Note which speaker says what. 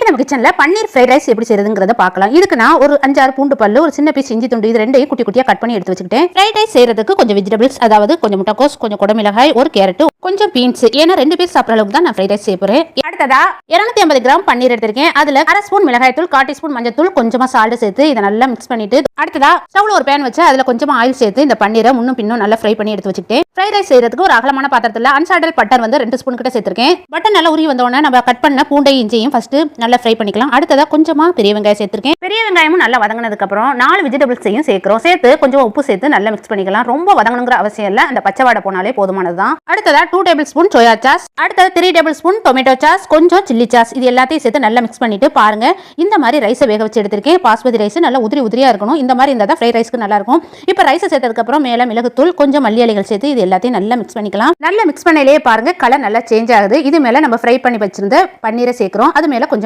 Speaker 1: இன்னைக்கு நம்ம கிச்சன்ல பன்னீர் ஃப்ரைட் ரைஸ் எப்படி செய்யறதுங்கறத பார்க்கலாம். இதுக்கு நான் ஒரு 5-6 பூண்டு பல்லு, ஒரு சின்ன பீஸ் இஞ்சி துண்டு, இது ரெண்டையும் குட்டி குட்டியா கட் பண்ணி எடுத்து வச்சுக்கிட்டேன். ஃப்ரைட் ரைஸ் செய்யறதுக்கு கொஞ்சம் வெஜிடபிள்ஸ், அதாவது கொஞ்சம் முட்டைக்கோஸ், கொஞ்சம் குடமிளகாய், ஒரு கேரட், கொஞ்சம் பீன்ஸ், ஏன்னா 2 பேர் சாப்பிட்ற அளவுக்கு தான் நான் ஃப்ரைட் ரைஸ் செய்ய போறேன். அடுத்ததா 250 கிராம் பன்னீர் எடுத்திருக்கேன். அதுல 1/2 ஸ்பூன் மிளகாய் தூள், 1/4 டீஸ்பூன் மஞ்சள் தூள், கொஞ்சமா சால்ட் சேர்த்து இதை நல்லா மிக்ஸ் பண்ணிட்டு, அடுத்ததா ஸ்டவ்ல ஒரு பேன் வச்சு அதுல கொஞ்சமா ஆயில் சேர்த்து இந்த பன்னீரை முன்னும் பின்னும் நல்லா ஃப்ரை பண்ணி எடுத்து வச்சுக்கிட்டேன். ஃப்ரைட் ரைஸ் செய்யறதுக்கு ஒரு அகலமான பாத்திரத்துல அன்சால்டட் பட்டர் வந்து 2 ஸ்பூன் கிட்ட சேர்த்திருக்கேன். பட்டர் நல்லா உருகி வந்தோடனே நம்ம கட் பண்ண பூண்டையும் இஞ்சியும் ஃபர்ஸ்ட் நல்லா ஃப்ரை பண்ணிக்கலாம். அடுத்ததா கொஞ்சமா பெரிய வெங்காயம் சேர்த்திருக்கேன். பெரிய வெங்காயமும் நல்லா வதங்கினதுக்கு அப்புறம் 4 வெஜிடபிள்ஸையும் சேர்க்கிறோம். சேர்த்து கொஞ்சம் உப்பு சேர்த்து நல்லா மிக்ஸ் பண்ணிக்கலாம். ரொம்ப வதங்கணுங்கிற அவசியம் இல்ல, அந்த பச்சை வாடை போனாலே போதுமானதுதான். அடுத்ததா 2 டேபிள் ஸ்பூன் சோயா சாஸ், அடுத்தது 3 டேபிள் ஸ்பூன் டொமேட்டோ சாஸ், கொஞ்சம் சில்லி சாஸ், இது எல்லாத்தையும் சேர்த்து நல்லா மிக்ஸ் பண்ணிட்டு பாருங்க. இந்த மாதிரி ரைஸை வேக வச்சு எடுத்திருக்கேன். பாஸ்மதி ரைஸ் நல்லா உதிரி உதிரியா இருக்கணும். இந்த மாதிரி இருந்தா தான் ஃப்ரைட் ரைஸ்க்கு நல்லா இருக்கும். இப்போ ரைஸ் சேர்த்ததுக்கு அப்புறம் மேல மிளகுத்தூள், கொஞ்சம் மல்லி இலைகள் சேர்த்து இது எல்லாத்தையும் நல்லா மிக்ஸ் பண்ணிக்கலாம். நல்லா மிக்ஸ் பண்ணையிலேயே பாருங்க கலர் நல்லா சேஞ்ச் ஆகுது. இது மேல நம்ம ஃப்ரை பண்ணி வச்சிருந்த பன்னீரை சேர்க்கிறோம். அது மேல கொஞ்சம்